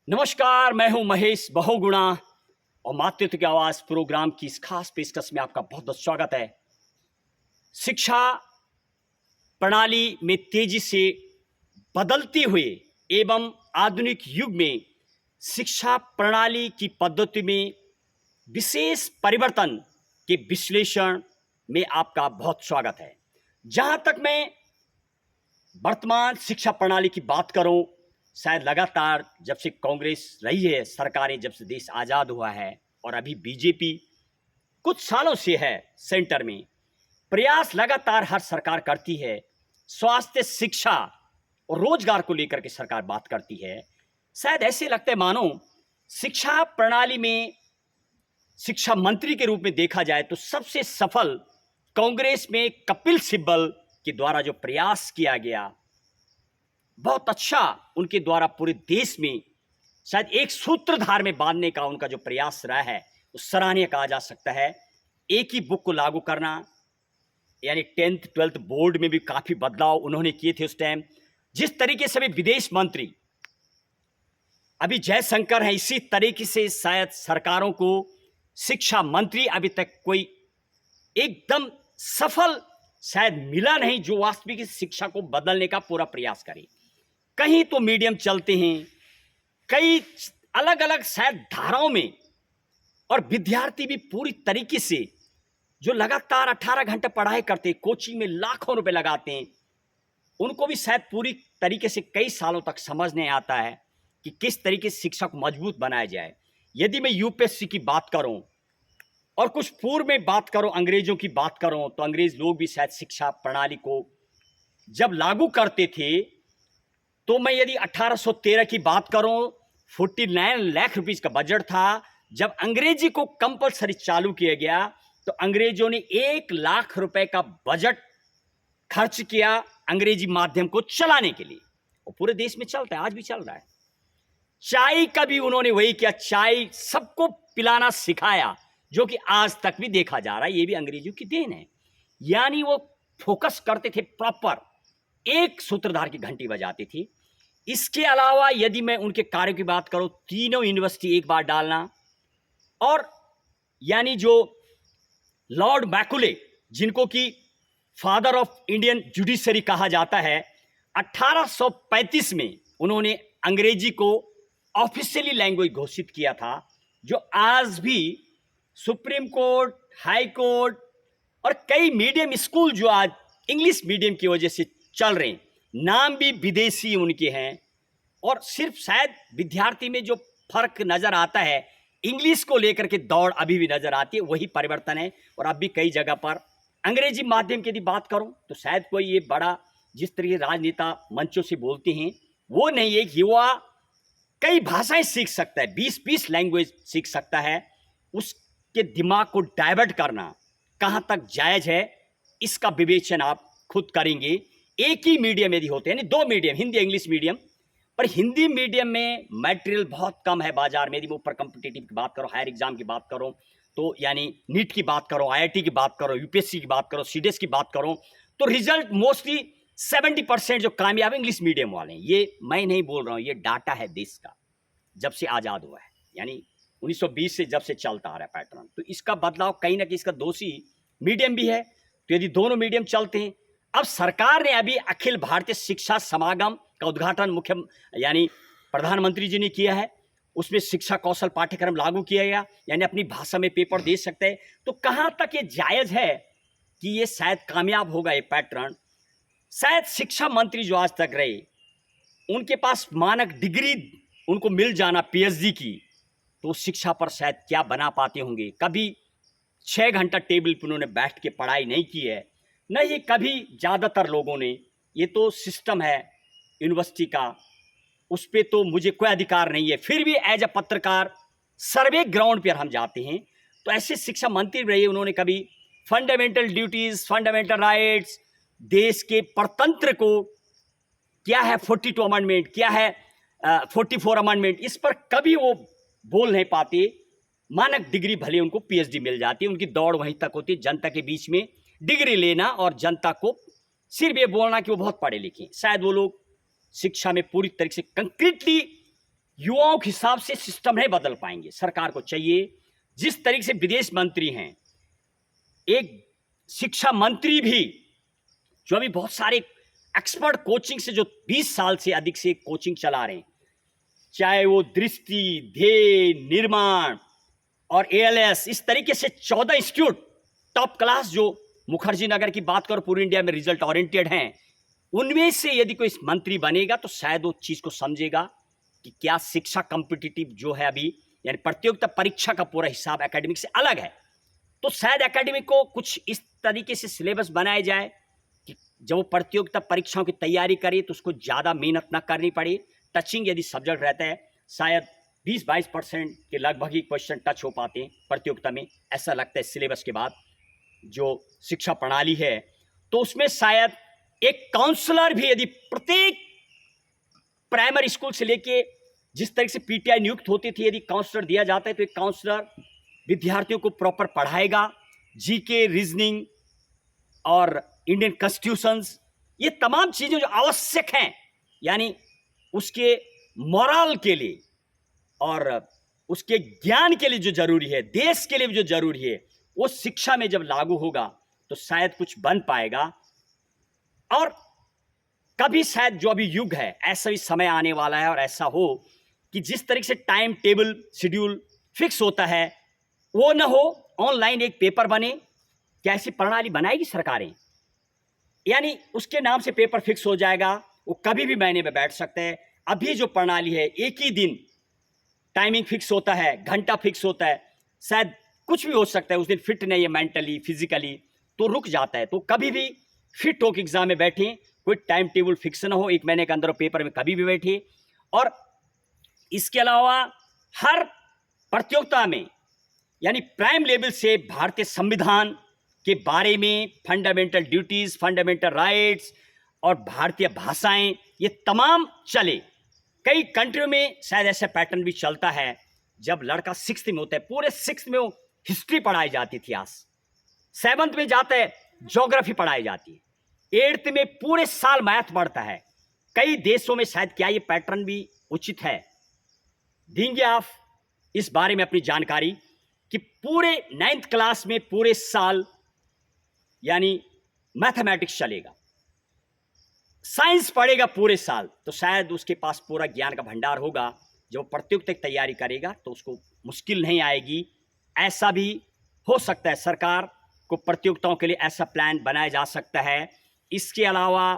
नमस्कार, मैं हूं महेश बहुगुणा और मातृत्व की आवाज प्रोग्राम की इस खास पेशकश में आपका बहुत बहुत स्वागत है। शिक्षा प्रणाली में तेजी से बदलते हुए एवं आधुनिक युग में शिक्षा प्रणाली की पद्धति में विशेष परिवर्तन के विश्लेषण में आपका बहुत स्वागत है। जहां तक मैं वर्तमान शिक्षा प्रणाली की बात करूं, शायद लगातार जब से कांग्रेस रही है सरकारें, जब से देश आज़ाद हुआ है और अभी बीजेपी कुछ सालों से है सेंटर में, प्रयास लगातार हर सरकार करती है। स्वास्थ्य, शिक्षा और रोजगार को लेकर के सरकार बात करती है। शायद ऐसे लगता है मानो शिक्षा प्रणाली में शिक्षा मंत्री के रूप में देखा जाए तो सबसे सफल कांग्रेस में कपिल सिब्बल के द्वारा जो प्रयास किया गया, बहुत अच्छा उनके द्वारा पूरे देश में शायद एक सूत्रधार में बांधने का उनका जो प्रयास रहा है, उस सराहनीय कहा जा सकता है। एक ही बुक को लागू करना, यानी 10th 12th बोर्ड में भी काफ़ी बदलाव उन्होंने किए थे उस टाइम। जिस तरीके से भी विदेश मंत्री अभी जयशंकर हैं, इसी तरीके से शायद सरकारों को शिक्षा मंत्री अभी तक कोई एकदम सफल शायद मिला नहीं जो वास्तविक शिक्षा को बदलने का पूरा प्रयास करे। कहीं तो मीडियम चलते हैं, कई अलग अलग शायद धाराओं में, और विद्यार्थी भी पूरी तरीके से जो लगातार 18 घंटे पढ़ाई करते, कोचिंग में लाखों रुपए लगाते हैं, उनको भी शायद पूरी तरीके से कई सालों तक समझ नहीं आता है कि किस तरीके से शिक्षा को मजबूत बनाया जाए। यदि मैं यूपीएससी की बात करूं और कुछ पूर्व में बात करूं, अंग्रेजों की बात करूं, तो अंग्रेज लोग भी शायद शिक्षा प्रणाली को जब लागू करते थे, तो मैं यदि 1813 की बात करूं, 49 लाख रुपीस का बजट था। जब अंग्रेजी को कंपलसरी चालू किया गया तो अंग्रेजों ने 1 लाख रुपए का बजट खर्च किया अंग्रेजी माध्यम को चलाने के लिए, और पूरे देश में चलता है, आज भी चल रहा है। चाय का भी उन्होंने वही किया, चाय सबको पिलाना सिखाया, जो कि आज तक भी देखा जा रहा है। ये भी अंग्रेजों की देन है। यानी वो फोकस करते थे, प्रॉपर एक सूत्रधार की घंटी बजाती थी। इसके अलावा यदि मैं उनके कार्य की बात करूं, तीनों यूनिवर्सिटी एक बार डालना, और यानी जो लॉर्ड मैकुले, जिनको कि फादर ऑफ इंडियन जुडिशरी कहा जाता है, 1835 में उन्होंने अंग्रेजी को ऑफिशियली लैंग्वेज घोषित किया था, जो आज भी सुप्रीम कोर्ट, हाई कोर्ट और कई मीडियम स्कूल जो आज इंग्लिश मीडियम की वजह से चल रहे हैं, नाम भी विदेशी उनके हैं। और सिर्फ शायद विद्यार्थी में जो फर्क नजर आता है, इंग्लिश को लेकर के दौड़ अभी भी नजर आती है, वही परिवर्तन है। और अब भी कई जगह पर अंग्रेजी माध्यम की यदि बात करूं तो शायद कोई ये बड़ा जिस तरीके राजनेता मंचों से बोलते हैं वो नहीं है। युवा कई भाषाएं सीख सकता है, 20-20 लैंग्वेज सीख सकता है। उसके दिमाग को डाइवर्ट करना कहाँ तक जायज है, इसका विवेचन आप खुद करेंगे। एक ही मीडियम यदि होते हैं, यानी 2 मीडियम, हिंदी इंग्लिश मीडियम, पर हिंदी मीडियम में मटेरियल बहुत कम है बाजार में। यदि मैं ऊपर कॉम्पिटिटिव की बात करो, हायर एग्जाम की बात करो, तो यानी नीट की बात करो, आईआईटी की बात करो, यूपीएससी की बात करो, सीडीएस की बात करो, तो रिजल्ट मोस्टली 70% जो कामयाब इंग्लिश मीडियम वाले हैं। ये मैं नहीं बोल रहा हूँ, ये डाटा है देश का, जब से आज़ाद हुआ है, यानी 1920 से जब से चलता आ रहा है पैटर्न। तो इसका बदलाव कहीं ना कहीं इसका दोषी मीडियम भी है। तो यदि दोनों मीडियम चलते हैं, अब सरकार ने अभी अखिल भारतीय शिक्षा समागम का उद्घाटन मुख्य यानी प्रधानमंत्री जी ने किया है। उसमें शिक्षा कौशल पाठ्यक्रम लागू किया गया, यानी अपनी भाषा में पेपर दे सकते हैं। तो कहाँ तक ये जायज़ है कि ये शायद कामयाब होगा ये पैटर्न? शायद शिक्षा मंत्री जो आज तक रहे, उनके पास मानक डिग्री उनको मिल जाना पीएचडी की, तो शिक्षा पर शायद क्या बना पाते होंगे। कभी 6 घंटा टेबल पर उन्होंने बैठ के पढ़ाई नहीं की है, नहीं कभी ज़्यादातर लोगों ने। ये तो सिस्टम है यूनिवर्सिटी का, उस पर तो मुझे कोई अधिकार नहीं है। फिर भी एज अ पत्रकार सर्वे ग्राउंड पर हम जाते हैं, तो ऐसे शिक्षा मंत्री रहे, उन्होंने कभी फंडामेंटल ड्यूटीज़, फंडामेंटल राइट्स, देश के परतंत्र को क्या है 42 अमेंडमेंट, क्या है 44 अमेंडमेंट, इस पर कभी वो बोल नहीं पाते। मानक डिग्री भले उनको पीएचडी मिल जाती है, उनकी दौड़ वहीं तक होती है, जनता के बीच में डिग्री लेना और जनता को सिर्फ ये बोलना कि वो बहुत पढ़े लिखे। शायद वो लोग शिक्षा में पूरी तरीके से कंक्रीटली युवाओं के हिसाब से सिस्टम नहीं बदल पाएंगे। सरकार को चाहिए, जिस तरीके से विदेश मंत्री हैं, एक शिक्षा मंत्री भी जो अभी बहुत सारे एक्सपर्ट कोचिंग से जो 20 साल से अधिक से कोचिंग चला रहे हैं, चाहे वो दृष्टि, ध्येय, निर्माण और एएलएस, इस तरीके से 14 इंस्टीट्यूट टॉप क्लास जो मुखर्जी नगर की बात करो पूरी इंडिया में रिजल्ट ओरिएंटेड हैं, उनमें से यदि कोई मंत्री बनेगा तो शायद वो चीज़ को समझेगा कि क्या शिक्षा कॉम्पिटिटिव जो है अभी, यानी प्रतियोगिता परीक्षा का पूरा हिसाब एकेडमिक से अलग है। तो शायद एकेडमिक को कुछ इस तरीके से सिलेबस बनाया जाए कि जब वो प्रतियोगिता परीक्षाओं की तैयारी करे तो उसको ज़्यादा मेहनत ना करनी पड़े। टचिंग यदि सब्जेक्ट रहता है, शायद 20-22% के लगभग ही क्वेश्चन टच हो पाते हैं प्रतियोगिता में, ऐसा लगता है सिलेबस के बाद जो शिक्षा प्रणाली है। तो उसमें शायद एक काउंसलर भी यदि प्रत्येक प्राइमरी स्कूल से लेके जिस तरह से पीटीआई नियुक्त होती थी, यदि काउंसलर दिया जाता है तो एक काउंसलर विद्यार्थियों को प्रॉपर पढ़ाएगा, जीके, रीजनिंग और इंडियन कॉन्स्टिट्यूशंस, ये तमाम चीज़ें जो आवश्यक हैं, यानी उसके मोरल के लिए और उसके ज्ञान के लिए जो जरूरी है, देश के लिए भी जो जरूरी है, वो शिक्षा में जब लागू होगा तो शायद कुछ बन पाएगा। और कभी शायद जो अभी युग है, ऐसा भी समय आने वाला है और ऐसा हो कि जिस तरीके से टाइम टेबल शेड्यूल फिक्स होता है वो ना हो, ऑनलाइन एक पेपर बने। क्या ऐसी प्रणाली बनाएगी सरकारें? यानी उसके नाम से पेपर फिक्स हो जाएगा, वो कभी भी महीने में बैठ सकते हैं। अभी जो प्रणाली है, एक ही दिन टाइमिंग फिक्स होता है, घंटा फिक्स होता है, शायद कुछ भी हो सकता है, उस दिन फिट नहीं है मेंटली फिजिकली तो रुक जाता है। तो कभी भी फिट होकर एग्जाम में बैठे, कोई टाइम टेबल फिक्स ना हो, एक महीने के अंदर पेपर में कभी भी बैठे। और इसके अलावा हर प्रतियोगिता में, यानी प्राइम लेवल से भारतीय संविधान के बारे में, फंडामेंटल ड्यूटीज, फंडामेंटल राइट्स और भारतीय भाषाएं, ये तमाम चले। कई कंट्रियों में शायद ऐसा पैटर्न भी चलता है, जब लड़का 6th में होता है, पूरे 6th में वो हिस्ट्री पढ़ाई जाती थी, आज 7th में जाता है ज्योग्राफी पढ़ाई जाती है, 8th में पूरे साल मैथ पढ़ता है। कई देशों में शायद क्या ये पैटर्न भी उचित है? देंगे आप इस बारे में अपनी जानकारी कि पूरे 9th क्लास में पूरे साल यानी मैथमेटिक्स चलेगा, साइंस पढ़ेगा पूरे साल, तो शायद उसके पास पूरा ज्ञान का भंडार होगा। जब प्रतियोगिता की तैयारी करेगा तो उसको मुश्किल नहीं आएगी। ऐसा भी हो सकता है, सरकार को प्रतियोगिताओं के लिए ऐसा प्लान बनाया जा सकता है। इसके अलावा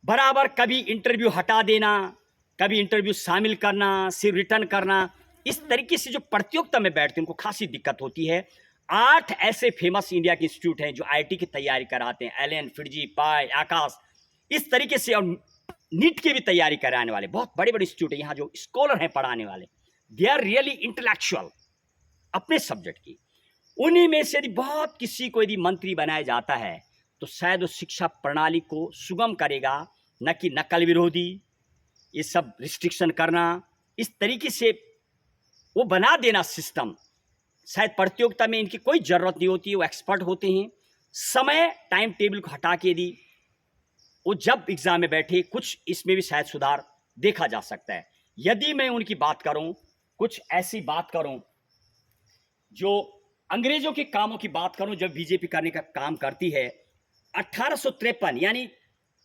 बराबर कभी इंटरव्यू हटा देना, कभी इंटरव्यू शामिल करना, सिर्फ रिटर्न करना, इस तरीके से जो प्रतियोगिता में बैठते हैं उनको खासी दिक्कत होती है। 8 ऐसे फेमस इंडिया के इंस्टीट्यूट हैं जो आईआईटी की तैयारी कराते हैं, एलएन, फिरजी, पाई, आकाश, इस तरीके से, और नीट की भी तैयारी कराने वाले बहुत बड़े बड़े इंस्टीट्यूट हैं। यहाँ जो स्कॉलर हैं पढ़ाने वाले, दे आर रियली इंटेलेक्चुअल अपने सब्जेक्ट की। उन्हीं में से यदि बहुत किसी को यदि मंत्री बनाया जाता है तो शायद वो शिक्षा प्रणाली को सुगम करेगा, न कि नकल विरोधी, ये सब रिस्ट्रिक्शन करना, इस तरीके से वो बना देना सिस्टम। शायद प्रतियोगिता में इनकी कोई ज़रूरत नहीं होती, वो एक्सपर्ट होते हैं। समय टाइम टेबल को हटा के यदि वो जब एग्ज़ाम में बैठे, कुछ इसमें भी शायद सुधार देखा जा सकता है। यदि मैं उनकी बात करूं, कुछ ऐसी बात करूं जो अंग्रेज़ों के कामों की बात करूं, जब बीजेपी करने का काम करती है, 1853 यानी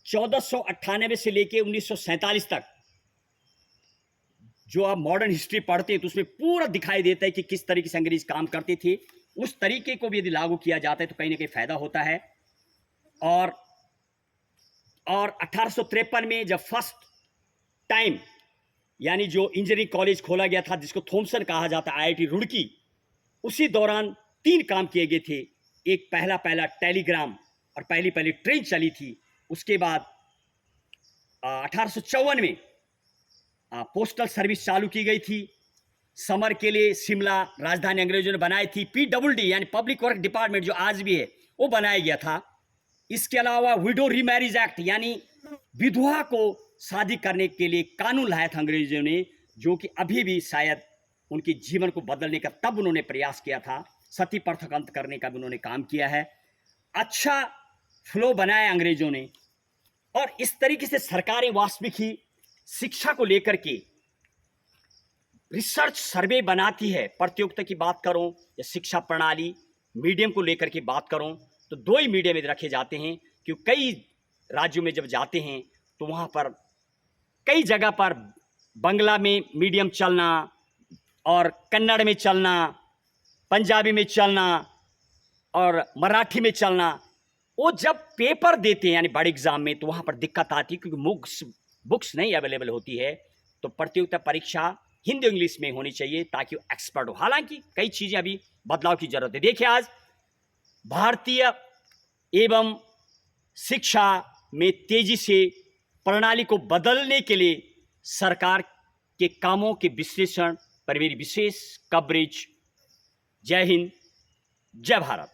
1498 से लेके 1947 तक जो आप मॉडर्न हिस्ट्री पढ़ते हैं तो उसमें पूरा दिखाई देता है कि किस तरीके से अंग्रेज काम करते थे। उस तरीके को भी यदि लागू किया जाता है तो कहीं ना कहीं फायदा होता है। और 1853 में जब फर्स्ट टाइम यानी जो इंजीनियरिंग कॉलेज खोला गया था, जिसको थॉमसन कहा जाता है, आईआईटी रुड़की, उसी दौरान 3 काम किए गए थे। एक पहला टेलीग्राम और पहली ट्रेन चली थी। उसके बाद 1854 में पोस्टल सर्विस चालू की गई थी। समर के लिए शिमला राजधानी अंग्रेजों ने बनाई थी। पीडब्ल्यूडी यानी पब्लिक वर्क डिपार्टमेंट जो आज भी है वो बनाया गया था। इसके अलावा विडो रीमैरिज एक्ट यानी विधवा को शादी करने के लिए कानून लाया था अंग्रेजों ने, जो कि अभी भी शायद उनके जीवन को बदलने का तब उन्होंने प्रयास किया था। सती प्रथा का अंत करने का भी उन्होंने काम किया है। अच्छा फ्लो बनाया अंग्रेजों ने। और इस तरीके से सरकारें वास्तविक ही शिक्षा को लेकर के रिसर्च सर्वे बनाती है, प्रतियोगिता की बात करूं या शिक्षा प्रणाली मीडियम को लेकर के बात करूं, तो दो ही मीडियम रखे जाते हैं। क्योंकि कई राज्यों में जब जाते हैं तो वहाँ पर कई जगह पर बंगला में मीडियम चलना और कन्नड़ में चलना, पंजाबी में चलना और मराठी में चलना, वो जब पेपर देते हैं यानी बड़े एग्जाम में, तो वहाँ पर दिक्कत आती है क्योंकि बुक्स नहीं अवेलेबल होती है। तो प्रतियोगिता परीक्षा हिंदी इंग्लिश में होनी चाहिए ताकि वो एक्सपर्ट हो। हालांकि कई चीज़ें अभी बदलाव की जरूरत है। देखिए, आज भारतीय एवं शिक्षा में तेजी से प्रणाली को बदलने के लिए सरकार के कामों के विश्लेषण पर मेरी विशेष कवरेज। जय हिंद, जय भारत।